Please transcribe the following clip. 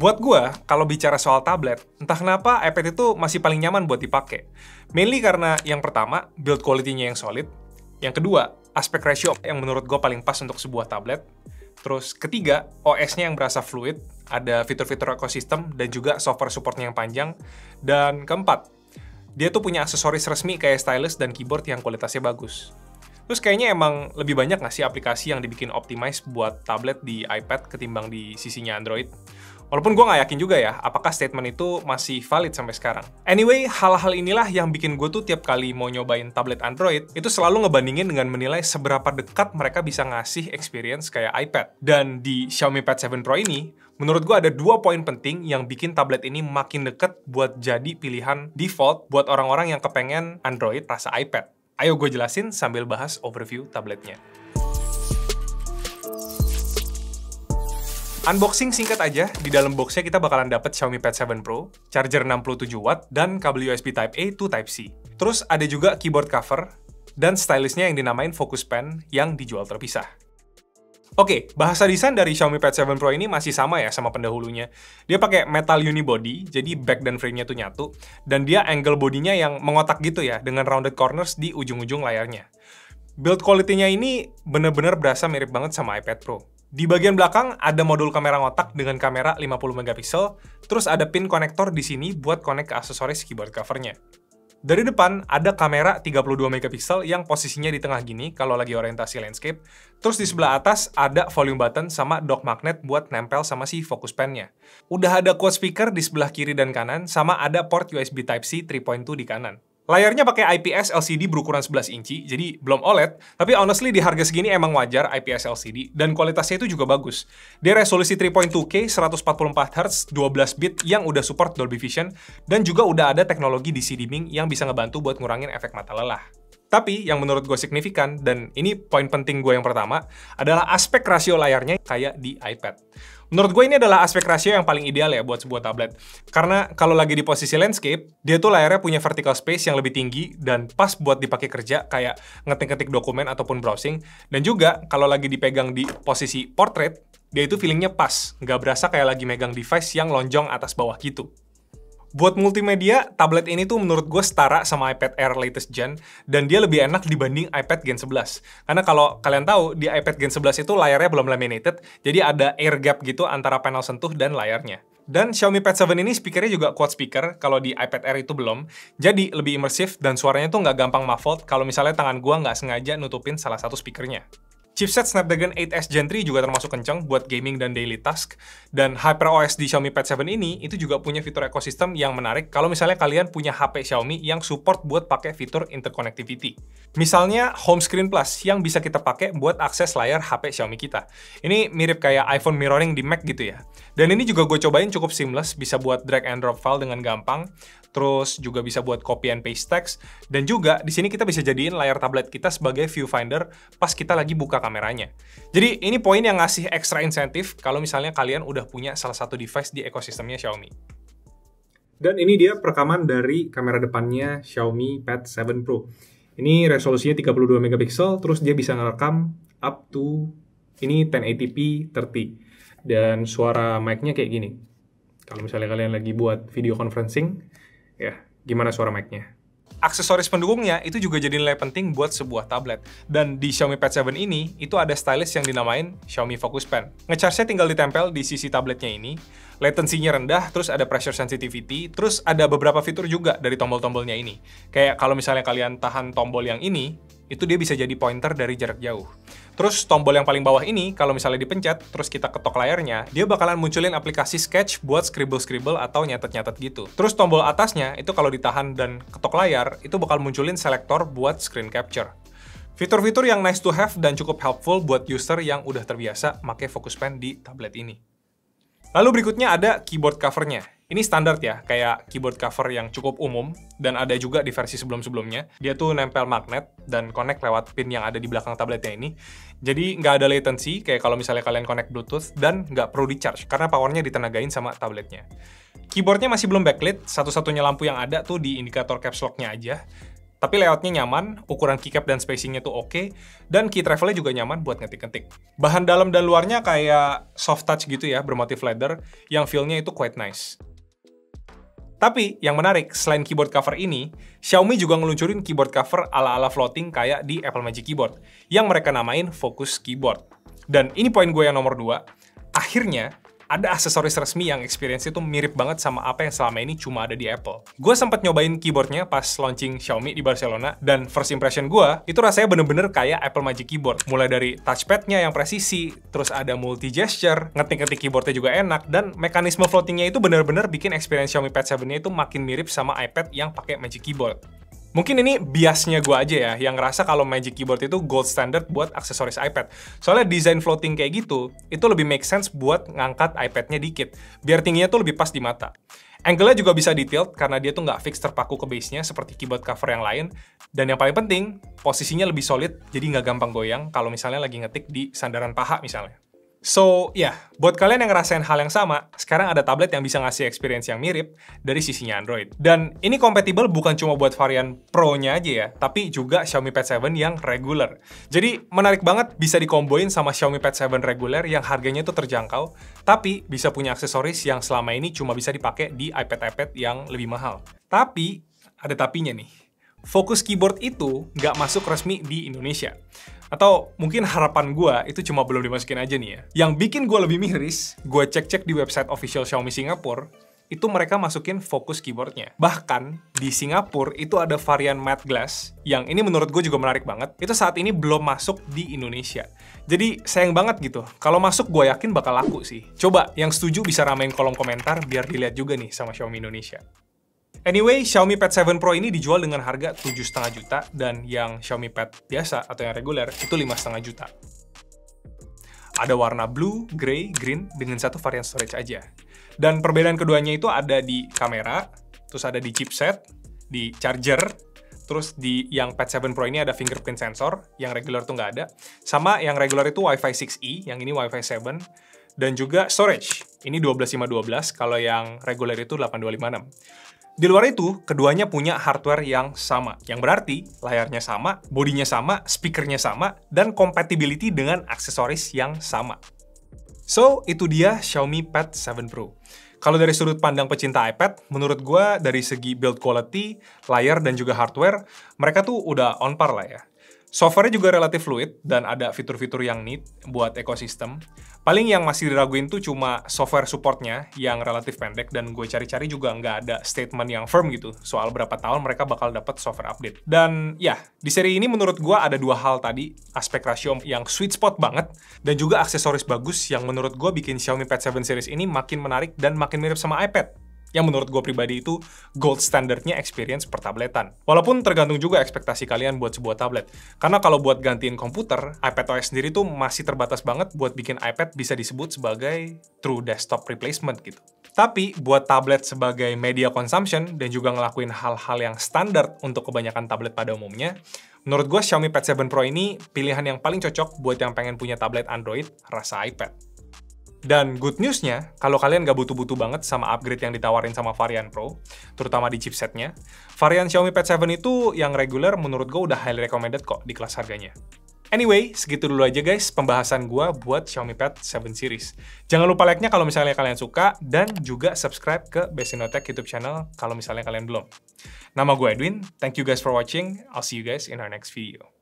Buat gua, kalau bicara soal tablet, entah kenapa iPad itu masih paling nyaman buat dipakai. Mainly karena yang pertama, build quality-nya yang solid. Yang kedua, aspect ratio yang menurut gua paling pas untuk sebuah tablet. Terus ketiga, OS-nya yang berasa fluid, ada fitur-fitur ekosistem, dan juga software support-nya yang panjang. Dan keempat, dia tuh punya aksesoris resmi kayak stylus dan keyboard yang kualitasnya bagus. Terus kayaknya emang lebih banyak nggak sih aplikasi yang dibikin optimize buat tablet di iPad ketimbang di sisinya Android? Walaupun gue nggak yakin juga ya, apakah statement itu masih valid sampai sekarang. Anyway, hal-hal inilah yang bikin gue tuh tiap kali mau nyobain tablet Android, itu selalu ngebandingin dengan menilai seberapa dekat mereka bisa ngasih experience kayak iPad. Dan di Xiaomi Pad 7 Pro ini, menurut gue ada 2 poin penting yang bikin tablet ini makin deket buat jadi pilihan default buat orang-orang yang kepengen Android rasa iPad. Ayo gue jelasin sambil bahas overview tabletnya. Unboxing singkat aja, di dalam boxnya kita bakalan dapet Xiaomi Pad 7 Pro, charger 67 watt, dan kabel USB Type-A to Type-C. Terus ada juga keyboard cover, dan stylusnya yang dinamain Focus Pen yang dijual terpisah. Oke, bahasa desain dari Xiaomi Pad 7 Pro ini masih sama ya sama pendahulunya. Dia pakai metal unibody, jadi back dan frame-nya tuh nyatu, dan dia angle bodinya yang mengotak gitu ya, dengan rounded corners di ujung-ujung layarnya. Build quality-nya ini bener-bener berasa mirip banget sama iPad Pro. Di bagian belakang ada modul kamera ngotak dengan kamera 50 megapiksel, terus ada pin konektor di sini buat connect ke aksesoris keyboard covernya. Dari depan ada kamera 32 megapiksel yang posisinya di tengah gini kalau lagi orientasi landscape, terus di sebelah atas ada volume button sama dock magnet buat nempel sama si focus pen-nya. Udah ada quad speaker di sebelah kiri dan kanan, sama ada port USB Type-C 3.2 di kanan. Layarnya pakai IPS LCD berukuran 11 inci, jadi belum OLED, tapi honestly di harga segini emang wajar IPS LCD, dan kualitasnya itu juga bagus. Dia resolusi 3.2K, 144Hz, 12 bit yang udah support Dolby Vision, dan juga udah ada teknologi DC dimming yang bisa ngebantu buat ngurangin efek mata lelah. Tapi yang menurut gue signifikan, dan ini poin penting gue yang pertama, adalah aspek rasio layarnya kayak di iPad. Menurut gue ini adalah aspek rasio yang paling ideal ya buat sebuah tablet. Karena kalau lagi di posisi landscape, dia tuh layarnya punya vertical space yang lebih tinggi dan pas buat dipakai kerja kayak ngetik-ngetik dokumen ataupun browsing. Dan juga kalau lagi dipegang di posisi portrait, dia itu feelingnya pas, nggak berasa kayak lagi megang device yang lonjong atas bawah gitu. Buat multimedia, tablet ini tuh menurut gue setara sama iPad Air latest gen, dan dia lebih enak dibanding iPad Gen 11. Karena kalau kalian tahu, di iPad Gen 11 itu layarnya belum laminated, jadi ada air gap gitu antara panel sentuh dan layarnya. Dan Xiaomi Pad 7 ini speakernya juga quad speaker, kalau di iPad Air itu belum, jadi lebih imersif dan suaranya tuh nggak gampang muffled kalau misalnya tangan gua nggak sengaja nutupin salah satu speakernya. Chipset Snapdragon 8S Gen 3 juga termasuk kencang buat gaming dan daily task, dan HyperOS di Xiaomi Pad 7 ini itu juga punya fitur ekosistem yang menarik kalau misalnya kalian punya HP Xiaomi yang support buat pakai fitur interconnectivity. Misalnya Home Screen Plus yang bisa kita pakai buat akses layar HP Xiaomi kita. Ini mirip kayak iPhone mirroring di Mac gitu ya. Dan ini juga gue cobain cukup seamless, bisa buat drag and drop file dengan gampang, terus juga bisa buat copy and paste text, dan juga di sini kita bisa jadiin layar tablet kita sebagai viewfinder pas kita lagi buka kameranya. Jadi ini poin yang ngasih ekstra insentif kalau misalnya kalian udah punya salah satu device di ekosistemnya Xiaomi. Dan ini dia perekaman dari kamera depannya Xiaomi Pad 7 Pro. Ini resolusinya 32 megapiksel, terus dia bisa ngerekam up to ini 1080p 30. Dan suara mic-nya kayak gini. Kalau misalnya kalian lagi buat video conferencing, ya, gimana suara mic-nya? Aksesoris pendukungnya itu juga jadi nilai penting buat sebuah tablet. Dan di Xiaomi Pad 7 ini, itu ada stylus yang dinamain Xiaomi Focus Pen. Nge-charge-nya tinggal ditempel di sisi tabletnya ini, latency-nya rendah, terus ada pressure sensitivity, terus ada beberapa fitur juga dari tombol-tombolnya ini. Kayak kalau misalnya kalian tahan tombol yang ini, itu dia bisa jadi pointer dari jarak jauh. Terus tombol yang paling bawah ini, kalau misalnya dipencet, terus kita ketok layarnya, dia bakalan munculin aplikasi Sketch buat scribble-scribble atau nyatet-nyatet gitu. Terus tombol atasnya, itu kalau ditahan dan ketok layar, itu bakal munculin selektor buat screen capture. Fitur-fitur yang nice to have dan cukup helpful buat user yang udah terbiasa pakai Focus Pen di tablet ini. Lalu berikutnya ada keyboard covernya. Ini standar ya, kayak keyboard cover yang cukup umum, dan ada juga di versi sebelum-sebelumnya. Dia tuh nempel magnet dan connect lewat pin yang ada di belakang tabletnya ini. Jadi nggak ada latency, kayak kalau misalnya kalian connect Bluetooth, dan nggak perlu di-charge, karena powernya ditenagain sama tabletnya. Keyboardnya masih belum backlit, satu-satunya lampu yang ada tuh di indikator caps lock-nya aja. Tapi layoutnya nyaman, ukuran keycap dan spacingnya tuh oke, dan key travelnya juga nyaman buat ngetik-ngetik. Bahan dalam dan luarnya kayak soft touch gitu ya, bermotif leather, yang feel-nya itu quite nice. Tapi, yang menarik, selain keyboard cover ini, Xiaomi juga ngeluncurin keyboard cover ala-ala floating kayak di Apple Magic Keyboard, yang mereka namain Focus Keyboard. Dan ini poin gue yang nomor 2, akhirnya, ada aksesoris resmi yang experience itu mirip banget sama apa yang selama ini cuma ada di Apple. Gue sempat nyobain keyboardnya pas launching Xiaomi di Barcelona, dan first impression gue, itu rasanya bener-bener kayak Apple Magic Keyboard. Mulai dari touchpad-nya yang presisi, terus ada multi-gesture, ngetik-ngetik keyboardnya juga enak, dan mekanisme floatingnya itu bener-bener bikin experience Xiaomi Pad 7-nya itu makin mirip sama iPad yang pakai Magic Keyboard. Mungkin ini biasnya gue aja ya, yang ngerasa kalau Magic Keyboard itu gold standard buat aksesoris iPad. Soalnya desain floating kayak gitu, itu lebih make sense buat ngangkat iPad-nya dikit, biar tingginya tuh lebih pas di mata. Angle-nya juga bisa detailed karena dia tuh nggak fix terpaku ke base-nya seperti keyboard cover yang lain. Dan yang paling penting, posisinya lebih solid, jadi nggak gampang goyang kalau misalnya lagi ngetik di sandaran paha misalnya. So, ya, buat kalian yang ngerasain hal yang sama, sekarang ada tablet yang bisa ngasih experience yang mirip dari sisinya Android. Dan ini compatible bukan cuma buat varian Pro-nya aja ya, tapi juga Xiaomi Pad 7 yang regular. Jadi, menarik banget bisa dikomboin sama Xiaomi Pad 7 regular yang harganya tuh terjangkau, tapi bisa punya aksesoris yang selama ini cuma bisa dipakai di iPad-iPad yang lebih mahal. Tapi, ada tapinya nih. Focus Keyboard itu nggak masuk resmi di Indonesia. Atau mungkin harapan gue itu cuma belum dimasukin aja nih ya. Yang bikin gue lebih miris, gue cek-cek di website official Xiaomi Singapura, itu mereka masukin Focus Keyboardnya. Bahkan, di Singapura itu ada varian matte glass, yang ini menurut gue juga menarik banget, itu saat ini belum masuk di Indonesia. Jadi, sayang banget gitu. Kalau masuk, gue yakin bakal laku sih. Coba, yang setuju bisa ramein kolom komentar, biar dilihat juga nih sama Xiaomi Indonesia. Anyway, Xiaomi Pad 7 Pro ini dijual dengan harga 7,5 juta, dan yang Xiaomi Pad biasa atau yang reguler itu 5,5 juta. Ada warna blue, grey, green dengan satu varian storage aja. Dan perbedaan keduanya itu ada di kamera, terus ada di chipset, di charger, terus di yang Pad 7 Pro ini ada fingerprint sensor, yang regular tuh nggak ada. Sama yang regular itu Wi-Fi 6E, yang ini Wi-Fi 7, dan juga storage. Ini 12.512, kalau yang regular itu 8256. Di luar itu, keduanya punya hardware yang sama, yang berarti layarnya sama, bodinya sama, speakernya sama, dan compatibility dengan aksesoris yang sama. So, itu dia Xiaomi Pad 7 Pro. Kalau dari sudut pandang pecinta iPad, menurut gue dari segi build quality, layar, dan juga hardware, mereka tuh udah on par lah ya. Software-nya juga relatif fluid, dan ada fitur-fitur yang neat buat ekosistem. Paling yang masih diraguin tuh cuma software support-nya yang relatif pendek, dan gue cari-cari juga nggak ada statement yang firm gitu, soal berapa tahun mereka bakal dapat software update. Dan ya, di seri ini menurut gue ada dua hal tadi, aspek rasio yang sweet spot banget, dan juga aksesoris bagus yang menurut gue bikin Xiaomi Pad 7 series ini makin menarik dan makin mirip sama iPad. Yang menurut gue pribadi itu gold standardnya experience pertabletan. Walaupun tergantung juga ekspektasi kalian buat sebuah tablet. Karena kalau buat gantiin komputer, iPadOS sendiri tuh masih terbatas banget buat bikin iPad bisa disebut sebagai true desktop replacement gitu. Tapi buat tablet sebagai media consumption dan juga ngelakuin hal-hal yang standar untuk kebanyakan tablet pada umumnya, menurut gue Xiaomi Pad 7 Pro ini pilihan yang paling cocok buat yang pengen punya tablet Android rasa iPad. Dan good news-nya, kalau kalian nggak butuh-butuh banget sama upgrade yang ditawarin sama varian Pro, terutama di chipsetnya, varian Xiaomi Pad 7 itu yang regular menurut gue udah highly recommended kok di kelas harganya. Anyway, segitu dulu aja guys pembahasan gue buat Xiaomi Pad 7 series. Jangan lupa like-nya kalau misalnya kalian suka, dan juga subscribe ke Bestinotech YouTube channel kalau misalnya kalian belum. Nama gue Edwin, thank you guys for watching, I'll see you guys in our next video.